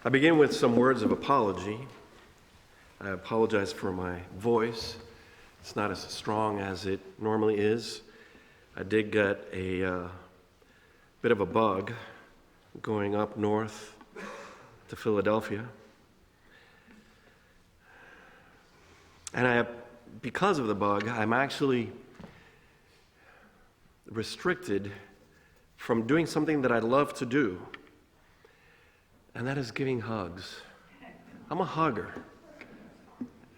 I begin with some words of apology. I apologize for my voice. It's not as strong as it normally is. I did get a bit of a bug going up north to Philadelphia. And because of the bug, I'm actually restricted from doing something that I love to do, and that is giving hugs. I'm a hugger.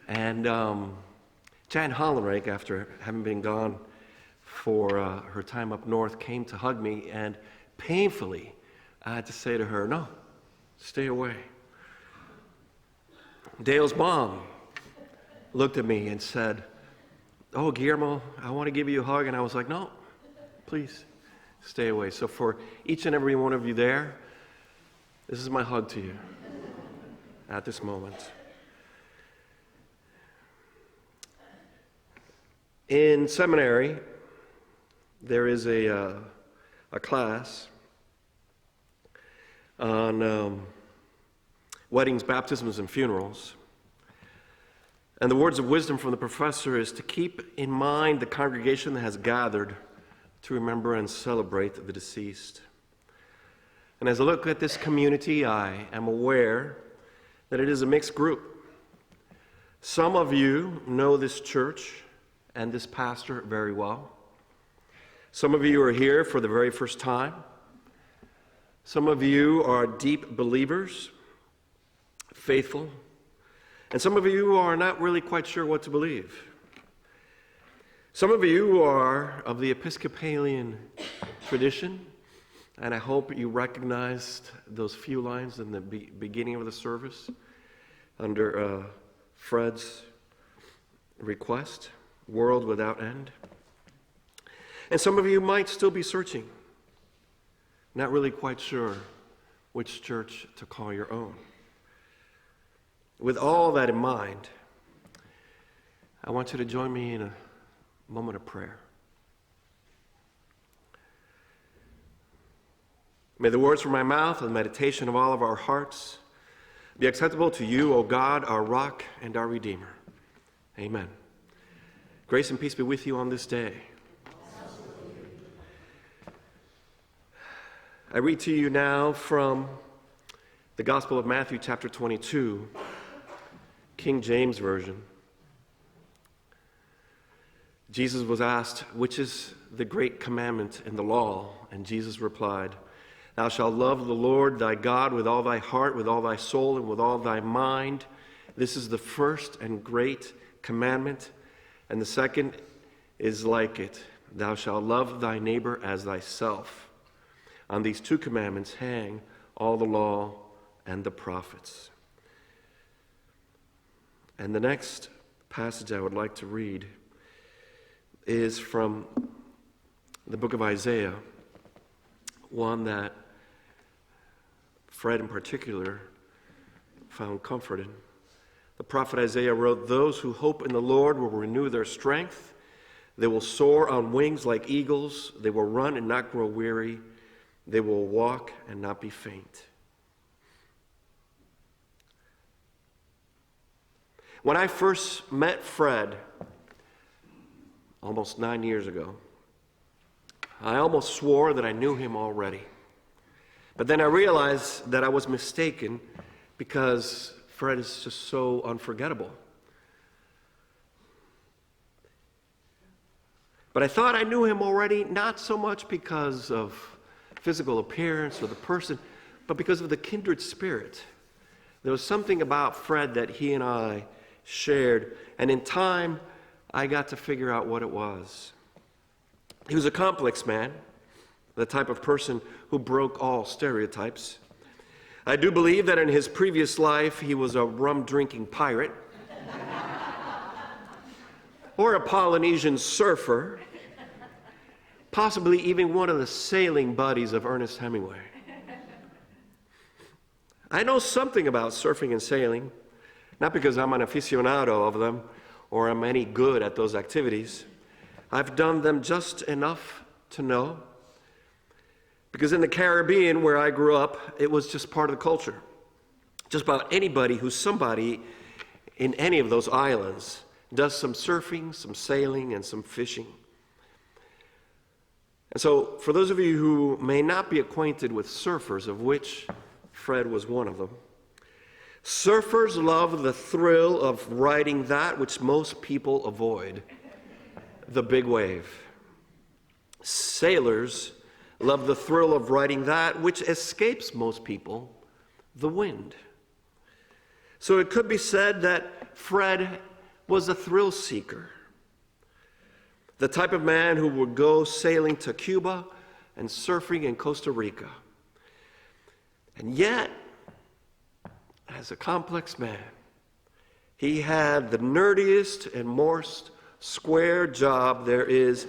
And Jan Hollenreich, after having been gone for her time up north, came to hug me, and painfully I had to say to her, "No, stay away." Dale's mom looked at me and said, "Oh, Guillermo, I want to give you a hug." And I was like, "No, please stay away." So for each and every one of you there, this is my hug to you at this moment. In seminary, there is a class on weddings, baptisms, and funerals. And the words of wisdom from the professor is to keep in mind the congregation that has gathered to remember and celebrate the deceased. And as I look at this community, I am aware that it is a mixed group. Some of you know this church and this pastor very well. Some of you are here for the very first time. Some of you are deep believers, faithful, and some of you are not really quite sure what to believe. Some of you are of the Episcopalian tradition, and I hope you recognized those few lines in the beginning of the service under Fred's request, "World without end." And some of you might still be searching, not really quite sure which church to call your own. With all that in mind, I want you to join me in a moment of prayer. May the words from my mouth and the meditation of all of our hearts be acceptable to you, O God, our rock and our Redeemer. Amen. Grace and peace be with you on this day. I read to you now from the Gospel of Matthew, chapter 22, King James Version. Jesus was asked, "Which is the great commandment in the law?" And Jesus replied, "Thou shalt love the Lord thy God with all thy heart, with all thy soul, and with all thy mind. This is the first and great commandment. And the second is like it. Thou shalt love thy neighbor as thyself. On these two commandments hang all the law and the prophets." And the next passage I would like to read is from the book of Isaiah, one that Fred in particular found comfort in. The prophet Isaiah wrote, "Those who hope in the Lord will renew their strength. They will soar on wings like eagles. They will run and not grow weary. They will walk and not be faint." When I first met Fred, almost 9 years ago, I almost swore that I knew him already. But then I realized that I was mistaken because Fred is just so unforgettable. But I thought I knew him already, not so much because of physical appearance or the person, but because of the kindred spirit. There was something about Fred that he and I shared, and in time, I got to figure out what it was. He was a complex man, the type of person who broke all stereotypes. I do believe that in his previous life, he was a rum-drinking pirate, or a Polynesian surfer, possibly even one of the sailing buddies of Ernest Hemingway. I know something about surfing and sailing, not because I'm an aficionado of them or I'm any good at those activities. I've done them just enough to know, because in the Caribbean where I grew up, it was just part of the culture. Just about anybody who's somebody in any of those islands does some surfing, some sailing, and some fishing. And so, for those of you who may not be acquainted with surfers, of which Fred was one of them, surfers love the thrill of riding that which most people avoid, the big wave. Sailors love the thrill of riding that which escapes most people, the wind. So it could be said that Fred was a thrill seeker, the type of man who would go sailing to Cuba and surfing in Costa Rica. And yet, as a complex man, he had the nerdiest and most square job there is,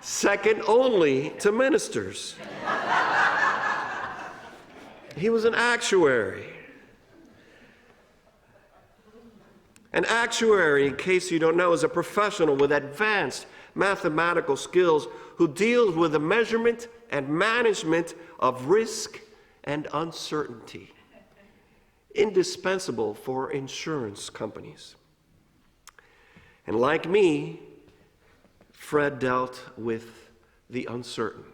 second only to ministers. He was an actuary. An actuary, in case you don't know, is a professional with advanced mathematical skills who deals with the measurement and management of risk and uncertainty, indispensable for insurance companies. And like me, Fred dealt with the uncertain.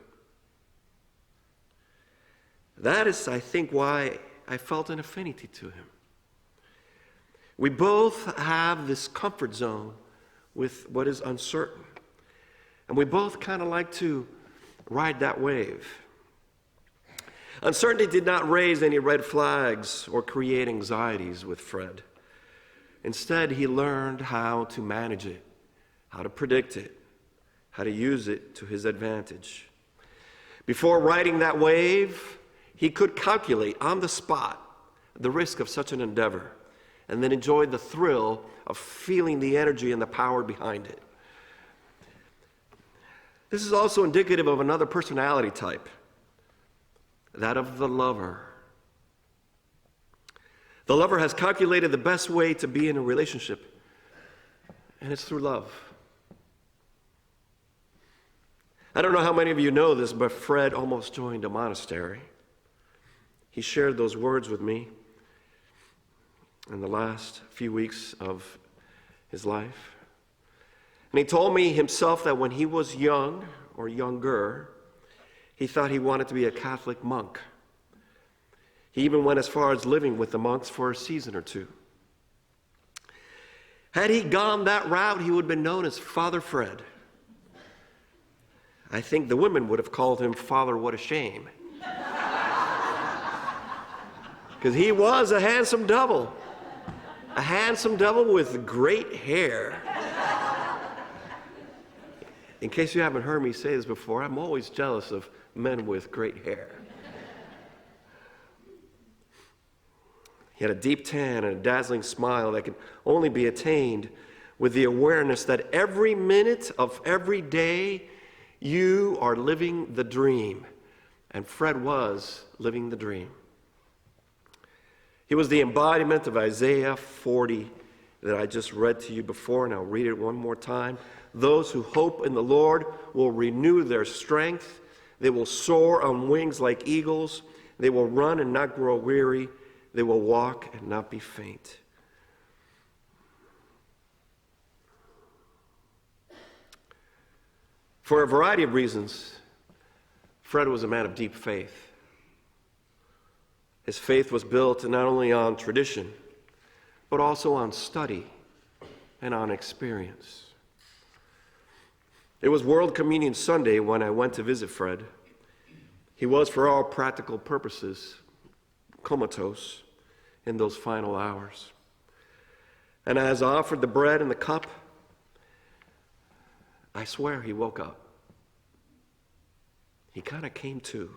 That is, I think, why I felt an affinity to him. We both have this comfort zone with what is uncertain. And we both kind of like to ride that wave. Uncertainty did not raise any red flags or create anxieties with Fred. Instead, he learned how to manage it, how to predict it, how to use it to his advantage. Before riding that wave, he could calculate on the spot the risk of such an endeavor, and then enjoy the thrill of feeling the energy and the power behind it. This is also indicative of another personality type, that of the lover. The lover has calculated the best way to be in a relationship, and it's through love. I don't know how many of you know this, but Fred almost joined a monastery. He shared those words with me in the last few weeks of his life. And he told me himself that when he was young or younger, he thought he wanted to be a Catholic monk. He even went as far as living with the monks for a season or two. Had he gone that route, he would have been known as Father Fred. I think the women would have called him Father What a Shame. Because he was a handsome devil with great hair. In case you haven't heard me say this before, I'm always jealous of men with great hair. He had a deep tan and a dazzling smile that could only be attained with the awareness that every minute of every day you are living the dream. And Fred was living the dream. He was the embodiment of Isaiah 40 that I just read to you before, and I'll read it one more time. Those who hope in the Lord will renew their strength. They will soar on wings like eagles. They will run and not grow weary. They will walk and not be faint. For a variety of reasons, Fred was a man of deep faith. His faith was built not only on tradition, but also on study and on experience. It was World Communion Sunday when I went to visit Fred. He was, for all practical purposes, comatose in those final hours. And as I offered the bread and the cup, I swear he woke up. He kind of came to.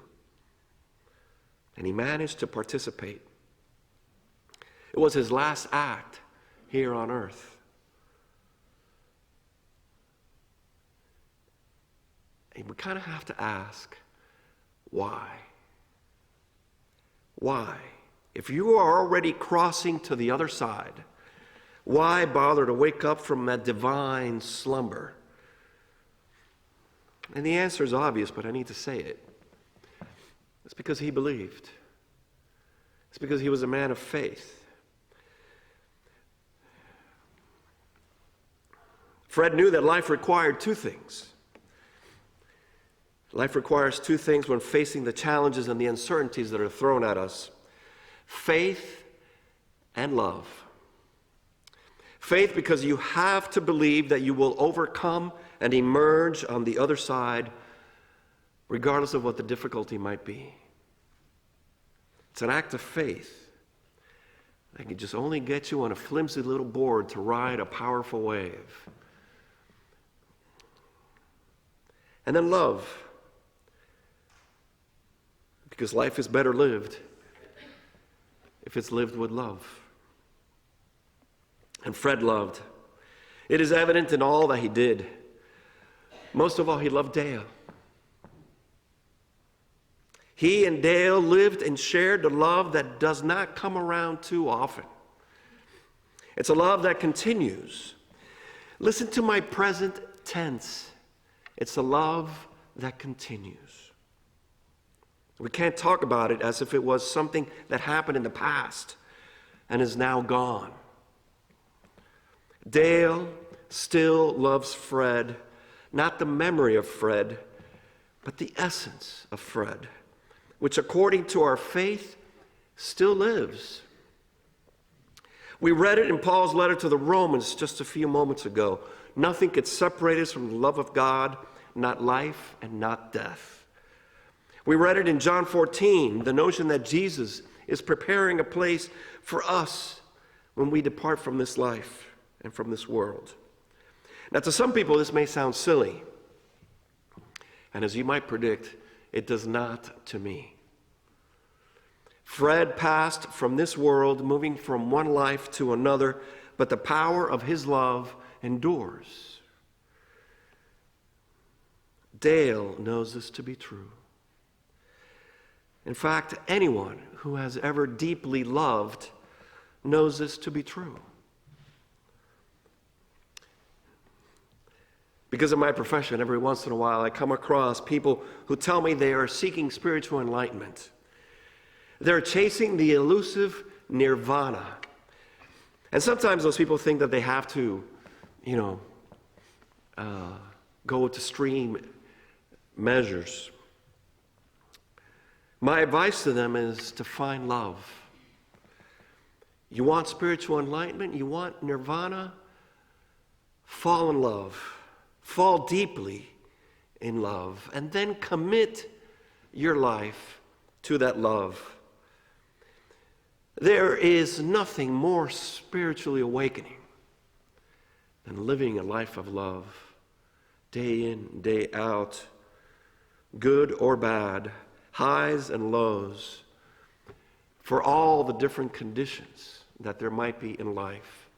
And he managed to participate. It was his last act here on earth. And we kind of have to ask, why? Why? If you are already crossing to the other side, why bother to wake up from that divine slumber? And the answer is obvious, but I need to say it. It's because he believed. It's because he was a man of faith. Fred knew that life required two things. Life requires two things when facing the challenges and the uncertainties that are thrown at us: faith and love. Faith, because you have to believe that you will overcome and emerge on the other side, regardless of what the difficulty might be. It's an act of faith that can just only get you on a flimsy little board to ride a powerful wave. And then love, because life is better lived if it's lived with love. And Fred loved. It is evident in all that he did. Most of all, he loved Dale. He and Dale lived and shared the love that does not come around too often. It's a love that continues. Listen to my present tense. It's a love that continues. We can't talk about it as if it was something that happened in the past and is now gone. Dale still loves Fred, not the memory of Fred, but the essence of Fred, which according to our faith still lives. We read it in Paul's letter to the Romans just a few moments ago. Nothing could separate us from the love of God, not life and not death. We read it in John 14, the notion that Jesus is preparing a place for us when we depart from this life and from this world. Now, to some people, this may sound silly. And as you might predict, it does not to me. Fred passed from this world, moving from one life to another, but the power of his love endures. Dale knows this to be true. In fact, anyone who has ever deeply loved knows this to be true. Because of my profession, every once in a while I come across people who tell me they are seeking spiritual enlightenment. They're chasing the elusive nirvana. And sometimes those people think that they have to, go to extreme measures. My advice to them is to find love. You want spiritual enlightenment? You want nirvana? Fall in love. Fall deeply in love. And then commit your life to that love. There is nothing more spiritually awakening than living a life of love, day in, day out, good or bad, highs and lows, for all the different conditions that there might be in life.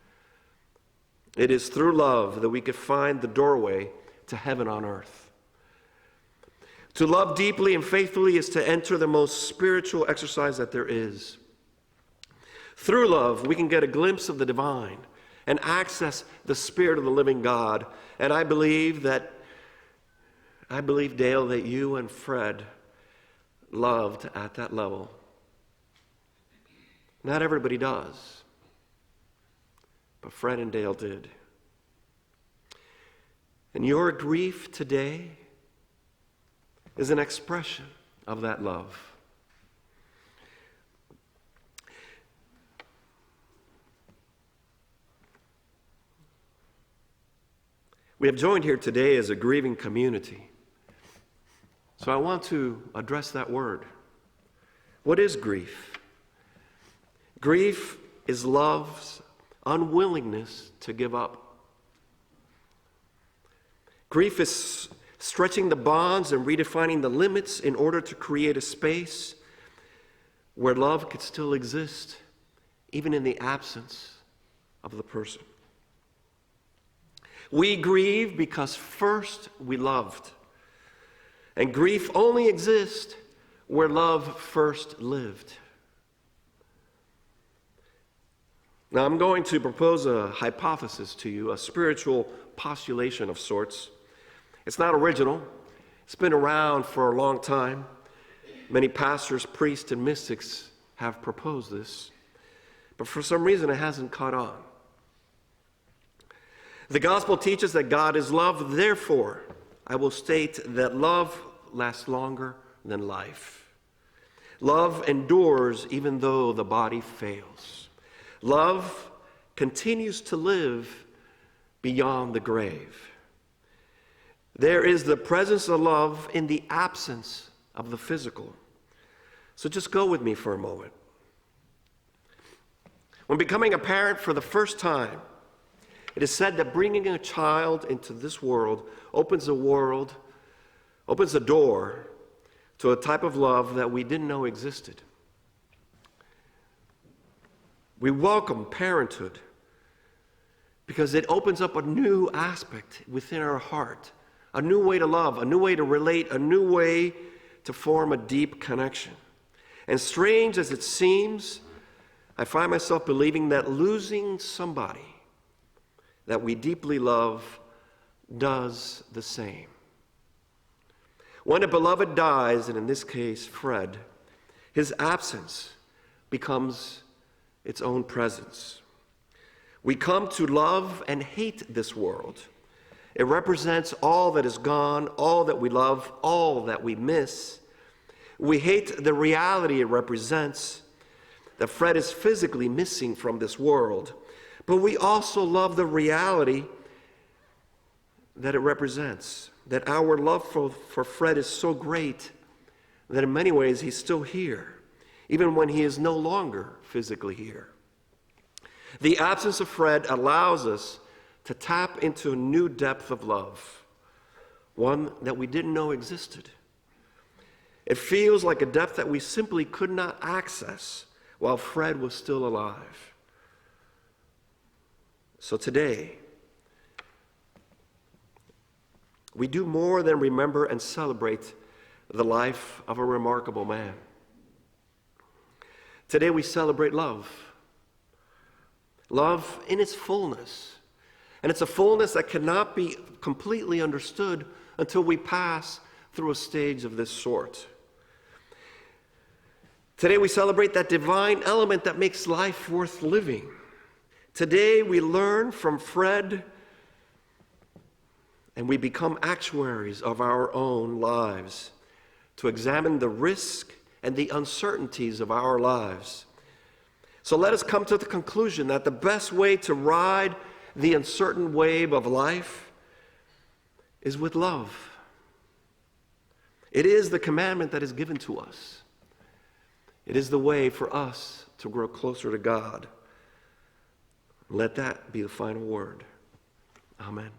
It is through love that we can find the doorway to heaven on earth. To love deeply and faithfully is to enter the most spiritual exercise that there is. Through love, we can get a glimpse of the divine and access the Spirit of the living God. And I believe, Dale, that you and Fred loved at that level. Not everybody does, but Fred and Dale did. And your grief today is an expression of that love. We have joined here today as a grieving community. So I want to address that word. What is grief? Grief is love's unwillingness to give up. Grief is stretching the bonds and redefining the limits in order to create a space where love could still exist, even in the absence of the person. We grieve because first we loved. And grief only exists where love first lived. Now, I'm going to propose a hypothesis to you, a spiritual postulation of sorts. It's not original. It's been around for a long time. Many pastors, priests, and mystics have proposed this, but for some reason it hasn't caught on. The gospel teaches that God is love, therefore, I will state that love lasts longer than life. Love endures even though the body fails. Love continues to live beyond the grave. There is the presence of love in the absence of the physical. So just go with me for a moment. When becoming a parent for the first time, it is said that bringing a child into this world opens the door to a type of love that we didn't know existed. We welcome parenthood because it opens up a new aspect within our heart, a new way to love, a new way to relate, a new way to form a deep connection. And strange as it seems, I find myself believing that losing somebody that we deeply love does the same. When a beloved dies, and in this case, Fred, his absence becomes its own presence. We come to love and hate this world. It represents all that is gone, all that we love, all that we miss. We hate the reality it represents, that Fred is physically missing from this world. But we also love the reality that it represents, that our love for Fred is so great that in many ways he's still here, even when he is no longer physically here. The absence of Fred allows us to tap into a new depth of love, one that we didn't know existed. It feels like a depth that we simply could not access while Fred was still alive. So today, we do more than remember and celebrate the life of a remarkable man. Today we celebrate love. Love in its fullness. And it's a fullness that cannot be completely understood until we pass through a stage of this sort. Today we celebrate that divine element that makes life worth living. Today we learn from Fred and we become actuaries of our own lives to examine the risk and the uncertainties of our lives. So let us come to the conclusion that the best way to ride the uncertain wave of life is with love. It is the commandment that is given to us. It is the way for us to grow closer to God. Let that be the final word. Amen.